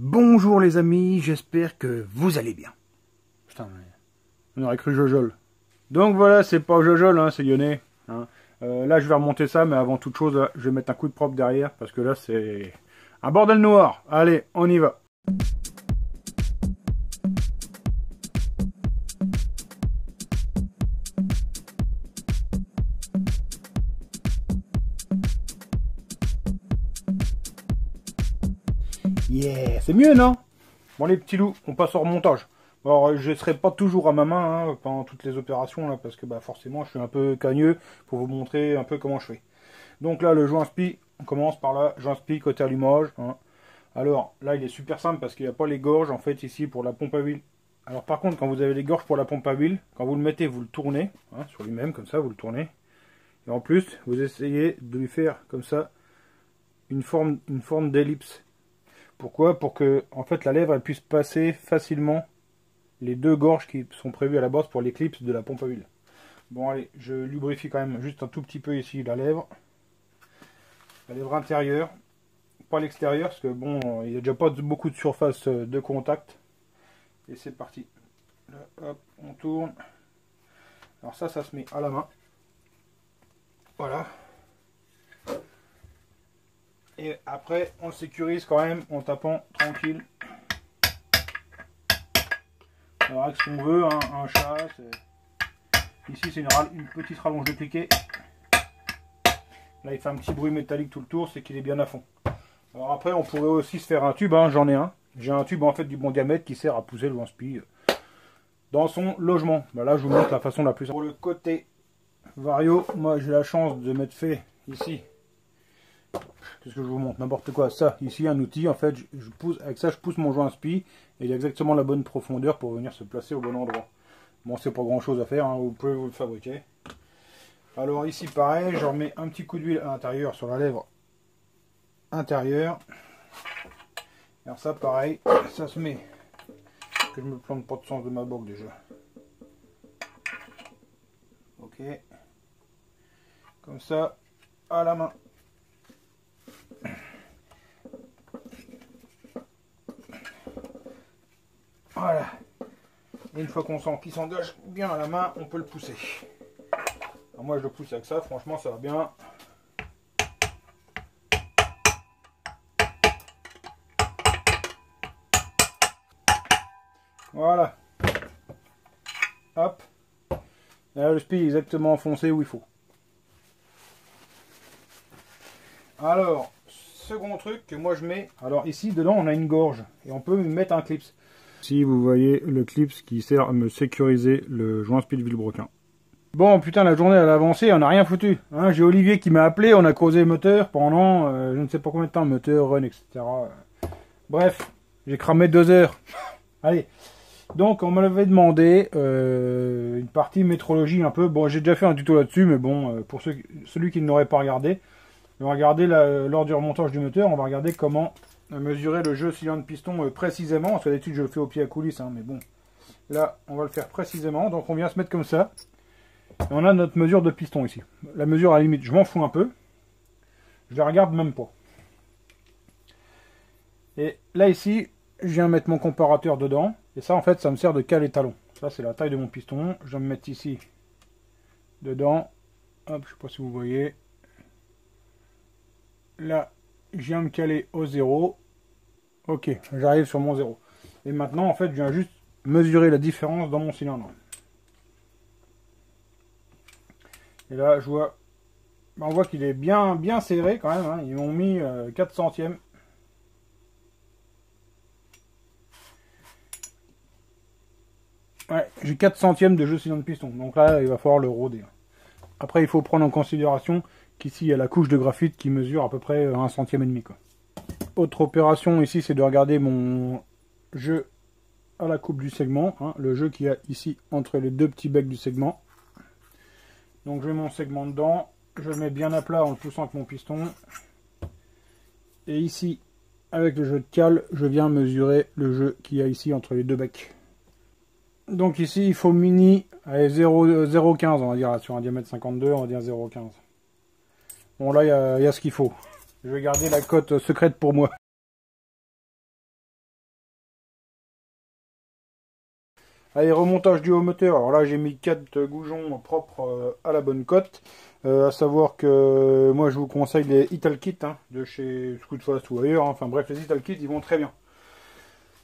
Bonjour les amis, j'espère que vous allez bien. Putain, on aurait cru Jojol. Donc voilà, c'est pas Jojol, hein, c'est Yonné. Hein. Là je vais remonter ça, mais avant toute chose, là, je vais mettre un coup de propre derrière, parce que là c'est un bordel noir. Allez, on y va. Yeah, c'est mieux, non? Bon les petits loups, on passe au remontage. Alors je ne serai pas toujours à ma main hein, pendant toutes les opérations là, parce que bah, forcément je suis un peu cagneux pour vous montrer un peu comment je fais. Donc là le joint spi, on commence par là, joint spi côté allumage. Hein. Alors là il est super simple parce qu'il n'y a pas les gorges en fait ici pour la pompe à huile. Alors par contre quand vous avez les gorges pour la pompe à huile, quand vous le mettez vous le tournez hein, sur lui-même comme ça, vous le tournez. Et en plus vous essayez de lui faire comme ça une forme d'ellipse. Pourquoi? Pour que en fait la lèvre elle puisse passer facilement les deux gorges qui sont prévues à la base pour l'éclipse de la pompe à huile. Bon allez, je lubrifie quand même juste un tout petit peu ici la lèvre intérieure, pas l'extérieur parce que bon, il n'y a déjà pas beaucoup de surface de contact. Et c'est parti. Là, hop, on tourne. Alors ça se met à la main. Voilà. Et après, on le sécurise quand même en tapant tranquille. Alors avec ce qu'on veut, hein, un chat. Ici c'est une petite rallonge de cliquet. Là il fait un petit bruit métallique tout le tour, c'est qu'il est bien à fond. Alors après on pourrait aussi se faire un tube, hein, j'en ai un. J'ai un tube en fait du bon diamètre qui sert à pousser le joint spi dans son logement. Ben là je vous montre la façon la plus simple. Pour le côté vario, moi j'ai la chance de m'être fait ici. Qu'est-ce que je vous montre? N'importe quoi. Ça, ici un outil, en fait, je pousse, avec ça je pousse mon joint spi et il a exactement la bonne profondeur pour venir se placer au bon endroit. Bon, c'est pas grand chose à faire, hein, vous pouvez vous le fabriquer. Alors ici pareil, je remets un petit coup d'huile à l'intérieur sur la lèvre intérieure. Alors ça pareil, ça se met, que je me plante pas de sens de ma boque déjà. Ok, comme ça, à la main. Voilà. Et une fois qu'on sent qu'il s'engage bien à la main, on peut le pousser. Alors moi je le pousse avec ça, franchement ça va bien. Voilà. Hop. Et là le spi est exactement enfoncé où il faut. Alors, second truc que moi je mets. Alors ici dedans on a une gorge et on peut mettre un clips. Ici vous voyez le clips qui sert à me sécuriser le joint spi de vilebrequin. Bon putain la journée elle a avancé, on n'a rien foutu. Hein, j'ai Olivier qui m'a appelé, on a causé moteur pendant je ne sais pas combien de temps, moteur, run, etc. Bref, j'ai cramé 2 heures. Allez, donc on m'avait demandé une partie métrologie un peu. Bon j'ai déjà fait un tuto là-dessus, mais bon, pour celui qui ne l'aurait pas regardé, on va regarder lors du remontage du moteur, on va regarder comment mesurer le jeu cylindre-piston précisément. Parce que d'habitude je le fais au pied à coulisses, hein, mais bon. Là on va le faire précisément, donc on vient se mettre comme ça. Et on a notre mesure de piston ici. La mesure à la limite, je m'en fous un peu. Je la regarde même pas. Et là ici, je viens mettre mon comparateur dedans. Et ça en fait, ça me sert de cale étalon. Ça c'est la taille de mon piston. Je vais me mettre ici, dedans. Hop, je sais pas si vous voyez. Là, je viens me caler au 0. Ok, j'arrive sur mon 0. Et maintenant en fait, je viens juste mesurer la différence dans mon cylindre. Et là, je vois, on voit qu'il est bien serré quand même. Hein. Ils m'ont mis 4 centièmes. Ouais, j'ai 4 centièmes de jeu cylindre piston. Donc là, il va falloir le rôder. Après, il faut prendre en considération qu'ici, il y a la couche de graphite qui mesure à peu près 1,5 centième. Quoi. Autre opération ici, c'est de regarder mon jeu à la coupe du segment. Hein, le jeu qu'il y a ici entre les deux petits becs du segment. Donc je mets mon segment dedans, je le mets bien à plat en le poussant avec mon piston. Et ici, avec le jeu de cale, je viens mesurer le jeu qu'il y a ici entre les deux becs. Donc ici, il faut mini 0,15 on va dire, sur un diamètre 52, on va dire 0,15. Bon là, il y a ce qu'il faut. Je vais garder la cote secrète pour moi. Allez, remontage du haut moteur. Alors là, j'ai mis 4 goujons propres à la bonne cote. À savoir que moi, je vous conseille les Italkit hein, de chez Scootfast ou ailleurs. Hein. Enfin bref, les Italkit, ils vont très bien.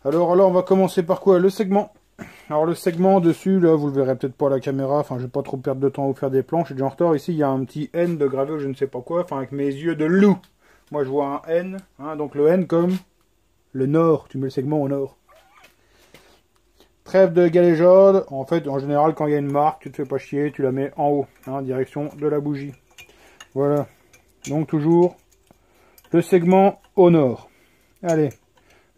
Alors on va commencer par quoi? Le segment. Alors le segment dessus, là, vous le verrez peut-être pas à la caméra. Enfin, je vais pas trop perdre de temps à vous faire des planches. Je suis déjà en retard. Ici, il y a un petit N de gravé, je ne sais pas quoi. Enfin, avec mes yeux de loup. Moi, je vois un N. Hein, donc le N comme le nord. Tu mets le segment au nord. Trêve de galéjade, en fait, en général, quand il y a une marque, tu te fais pas chier, tu la mets en haut, hein, direction de la bougie. Voilà. Donc toujours le segment au nord. Allez,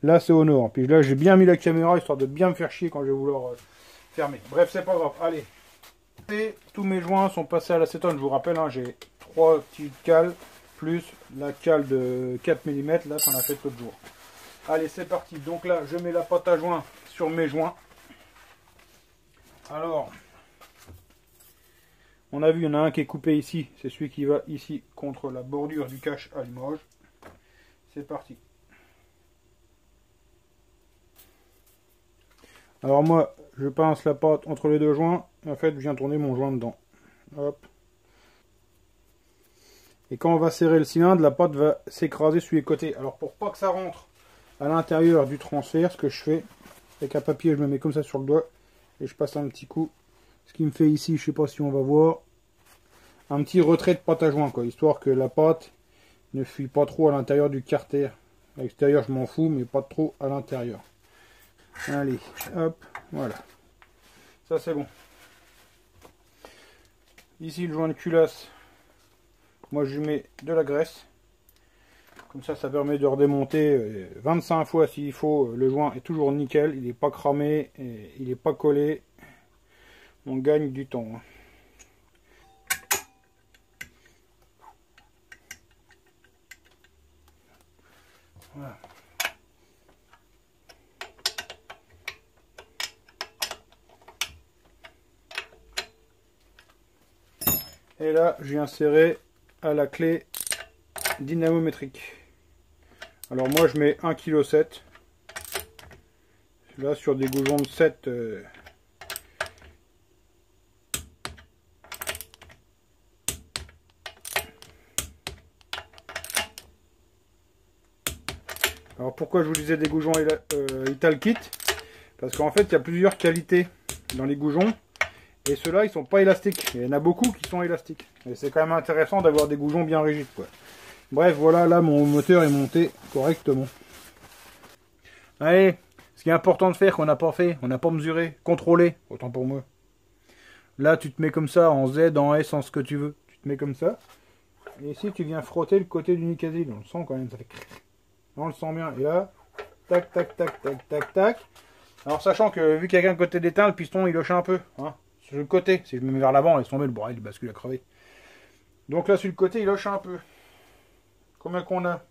là c'est au nord. Puis là, j'ai bien mis la caméra, histoire de bien me faire chier quand je vais vouloir fermer. Bref, c'est pas grave. Allez. Et tous mes joints sont passés à l'acétone. Je vous rappelle, hein, j'ai 3 petites cales, plus la cale de 4 mm, là, qu'on a fait l'autre jour. Allez, c'est parti. Donc là, je mets la pâte à joint sur mes joints. Alors, on a vu, il y en a un qui est coupé ici. C'est celui qui va ici contre la bordure du cache à Limoges. C'est parti. Alors moi, je pince la pâte entre les deux joints. Et en fait, je viens tourner mon joint dedans. Hop. Et quand on va serrer le cylindre, la pâte va s'écraser sur les côtés. Alors pour pas que ça rentre à l'intérieur du transfert, ce que je fais, avec un papier, je me mets comme ça sur le doigt. Et je passe un petit coup. Ce qui me fait ici, je sais pas si on va voir, un petit retrait de pâte à joint, quoi, histoire que la pâte ne fuit pas trop à l'intérieur du carter. À l'extérieur, je m'en fous, mais pas trop à l'intérieur. Allez, hop, voilà. Ça, c'est bon. Ici, le joint de culasse, moi, je mets de la graisse. Comme ça, ça permet de redémonter 25 fois s'il faut. Le joint est toujours nickel, il n'est pas cramé, et il n'est pas collé. On gagne du temps. Voilà. Et là, j'ai inséré à la clé dynamométrique. Alors moi, je mets 1,7 kg. Là, sur des goujons de 7... Alors pourquoi je vous disais des goujons Italkit? Parce qu'en fait, il y a plusieurs qualités dans les goujons. Et ceux-là, ils sont pas élastiques. Il y en a beaucoup qui sont élastiques. Et c'est quand même intéressant d'avoir des goujons bien rigides, quoi. Bref, voilà, là, mon moteur est monté correctement. Allez, ce qui est important de faire, qu'on n'a pas fait, on n'a pas mesuré, contrôlé, autant pour moi. Là, tu te mets comme ça, en Z, en S, en ce que tu veux. Tu te mets comme ça. Et ici, tu viens frotter le côté du Nicasil. On le sent quand même, ça fait... On le sent bien. Et là, tac, tac, tac, tac, tac, tac. Alors, sachant que, vu qu'il y a qu'un côté d'éteint, le piston, il loche un peu, hein. Sur le côté, si je me mets vers l'avant, laisse tomber, le bras, il bascule à crever. Donc là, sur le côté, il loche un peu. Combien qu'on a?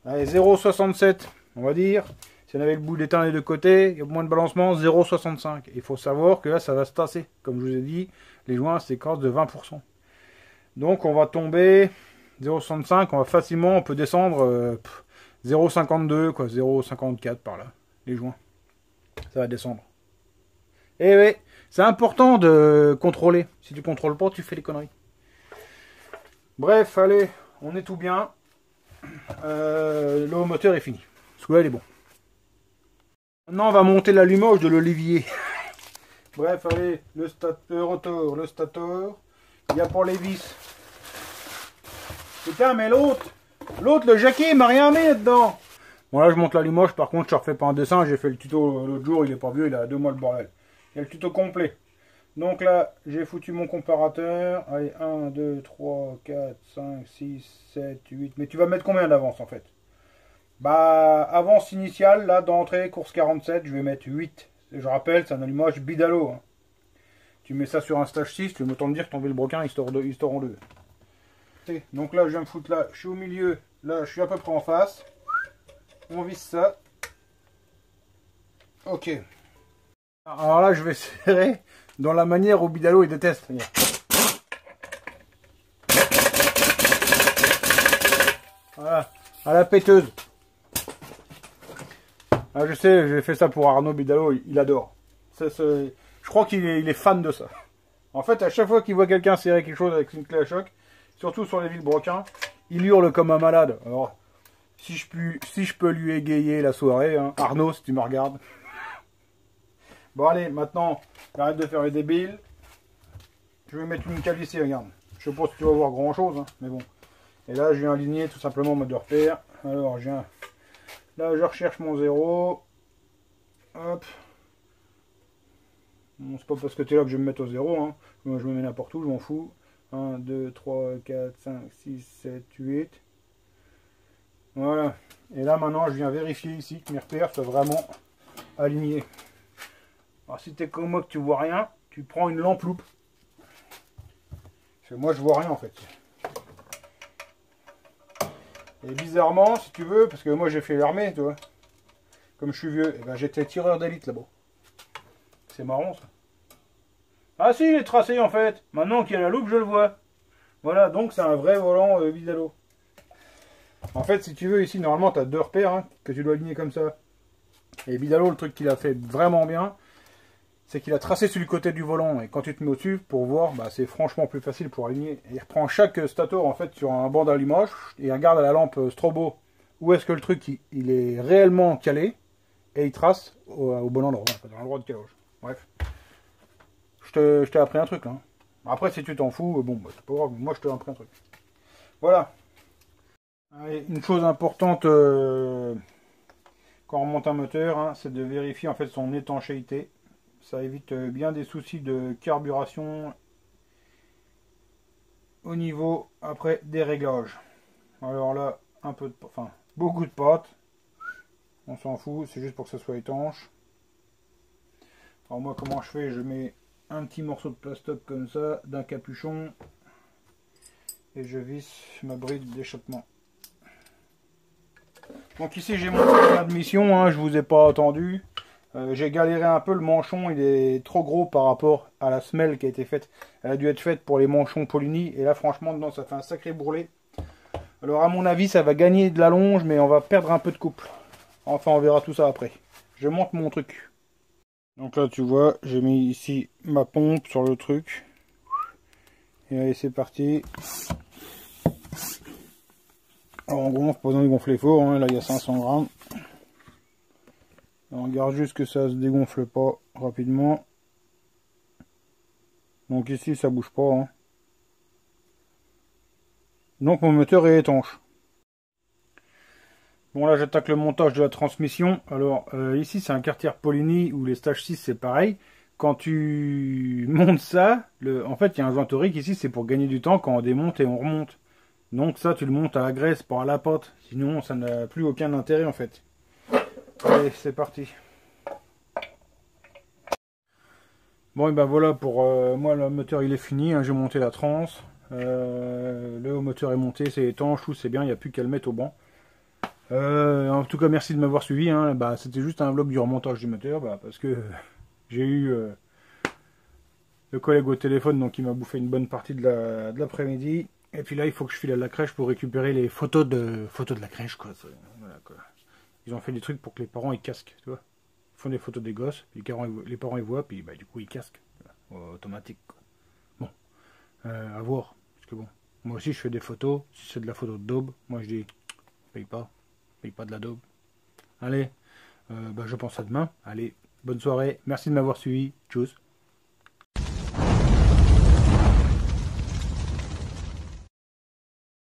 Allez, 0,67, on va dire. Si on avait le bout d'éteint des deux côtés, il y a moins de balancement, 0,65. Il faut savoir que là, ça va se tasser. Comme je vous ai dit, les joints s'écrasent de 20%. Donc, on va tomber 0,65. On va facilement, on peut descendre 0,52, quoi, 0,54 par là, les joints. Ça va descendre. Et oui, c'est important de contrôler. Si tu contrôles pas, tu fais des conneries. Bref, allez, on est tout bien. Le haut moteur est fini. Celui-là, il est bon. Maintenant, on va monter l'allumage de l'olivier. Bref, allez, le rotor, le stator. Il y a pour les vis. Putain, mais l'autre, le jaquet, il m'a rien mis là-dedans. Bon, là, je monte l'allumage. Par contre, je refais pas un dessin. J'ai fait le tuto l'autre jour. Il est pas vieux, il a 2 mois le bordel. Il y a le tuto complet. Donc là, j'ai foutu mon comparateur. Allez, 1, 2, 3, 4, 5, 6, 7, 8. Mais tu vas mettre combien d'avance en fait? Bah, avance initiale, là, d'entrée, course 47, je vais mettre 8. Et je rappelle, c'est un allumage Bidalo. Hein. Tu mets ça sur un stage 6, tu veux autant me dire que ton vilebrequin, il sort en deux. Donc là, je viens me foutre là. Je suis au milieu. Là, je suis à peu près en face. On visse ça. Ok. Alors là, je vais serrer dans la manière où Bidalo il déteste. Voilà, à la péteuse. Ah, je sais, j'ai fait ça pour Arnaud Bidalo, il adore. Je crois qu'il est fan de ça. En fait, à chaque fois qu'il voit quelqu'un serrer quelque chose avec une clé à choc, surtout sur les vilebrequins, il hurle comme un malade. Alors, si je peux lui égayer la soirée, hein, Arnaud, si tu me regardes. Bon, allez, maintenant, arrête de faire les débiles. Je vais mettre une cale ici, regarde. Je sais pas si tu vas voir grand chose, hein, mais bon. Et là, je viens aligner tout simplement en mode de repère. Alors, je viens. Là, je recherche mon 0. Hop. Bon, c'est pas parce que tu es là que je vais me mettre au 0. Hein. Moi, je me mets n'importe où, je m'en fous. 1, 2, 3, 4, 5, 6, 7, 8. Voilà. Et là, maintenant, je viens vérifier ici que mes repères soient vraiment alignés. Alors, si tu es comme moi que tu vois rien, tu prends une lampe loupe. Parce que moi, je vois rien en fait. Et bizarrement, si tu veux, parce que moi j'ai fait l'armée, tu vois, comme je suis vieux, et ben j'étais tireur d'élite là-bas. C'est marrant ça. Ah si, il est tracé en fait. Maintenant qu'il y a la loupe, je le vois. Voilà, donc c'est un vrai volant Bidalo. En fait, si tu veux, ici, normalement, tu as deux repères hein, que tu dois aligner comme ça. Et Bidalo, le truc qu'il a fait vraiment bien, c'est qu'il a tracé sur le côté du volant. Et quand tu te mets au-dessus, pour voir, bah, c'est franchement plus facile pour aligner. Et il reprend chaque stator en fait sur un banc d'allumage et il regarde à la lampe strobo où est-ce que le truc il est réellement calé. Et il trace au bon endroit, en fait, dans l'endroit de calage. Bref. Je t'ai appris un truc là. Hein. Après, si tu t'en fous, bon, bah, c'est pas grave. Moi, je t'ai appris un truc. Voilà. Allez, une chose importante quand on monte un moteur, hein, c'est de vérifier en fait son étanchéité. Ça évite bien des soucis de carburation au niveau après des réglages. Alors là, un peu de, enfin, beaucoup de pâte. On s'en fout, c'est juste pour que ça soit étanche. Alors moi, comment je fais? Je mets un petit morceau de plastoc comme ça, d'un capuchon, et je visse ma bride d'échappement. Donc ici j'ai monté l'admission, hein, je vous ai pas attendu. J'ai galéré un peu, le manchon il est trop gros par rapport à la semelle qui a été faite. Elle a dû être faite pour les manchons Polini, et là franchement dedans ça fait un sacré bourrelet. Alors à mon avis ça va gagner de la longe, mais on va perdre un peu de couple. Enfin on verra tout ça après. Je monte mon truc. Donc là tu vois, j'ai mis ici ma pompe sur le truc. Et allez c'est parti. Alors on gonfle, pas besoin de gonfler fort, hein. Là il y a 500 grammes. On regarde juste que ça se dégonfle pas rapidement. Donc ici ça bouge pas. Hein. Donc mon moteur est étanche. Bon là j'attaque le montage de la transmission. Alors ici c'est un Cartier Polini ou les Stage 6 c'est pareil. Quand tu montes ça, en fait il y a un joint torique ici, c'est pour gagner du temps quand on démonte et on remonte. Donc ça tu le montes à la graisse, pas à la pâte. Sinon ça n'a plus aucun intérêt en fait. Allez c'est parti. Bon et ben voilà pour moi le moteur il est fini, hein, j'ai monté la trans. Le moteur est monté, c'est étanche, tout c'est bien, il n'y a plus qu'à le mettre au banc. En tout cas merci de m'avoir suivi, hein. Bah, c'était juste un vlog du remontage du moteur, bah, parce que j'ai eu le collègue au téléphone, donc il m'a bouffé une bonne partie de l'après-midi. Et puis là il faut que je file à la crèche pour récupérer les photos de la crèche quoi. Voilà, quoi. Ils ont fait des trucs pour que les parents ils casquent, tu vois. Ils font des photos des gosses, puis les parents ils voient, puis bah, du coup ils casquent. Voilà. Automatique quoi. Bon, à voir. Parce que bon, moi aussi je fais des photos, si c'est de la photo de daube, moi je dis paye pas de la daube. Allez, bah, je pense à demain. Allez, bonne soirée, merci de m'avoir suivi, tchuss.